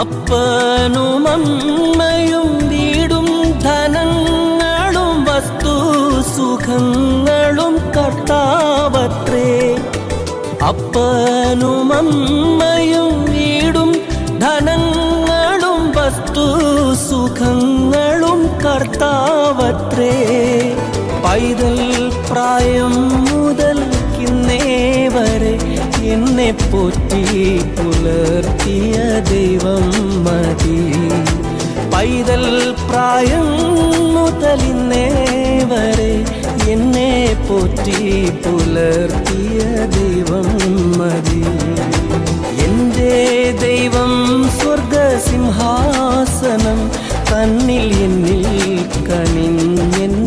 അപ്പനും അമ്മയും വീടും ധനങ്ങളും വസ്തു സുഖങ്ങളും കർത്താവത്രേ. അപ്പനും അമ്മയും വീടും ധനങ്ങളും വസ്തു സുഖങ്ങളും കർത്താവത്രേ. പൈതൽ പ്രായം മുതൽ കിന്നേ വരെ എന്നെ പോറ്റി പുലർത്തിയ ദൈവം മതി. പൈതൽ പ്രായം മുതൽ ഇന്നേ വരെ എന്നെ പോറ്റി പുലർത്തിയ ദൈവം മതി. എൻ്റെ ദൈവം സ്വർഗസിംഹാസനം തന്നിൽ എന്നിൽ കനിഞ്ഞെന്നെ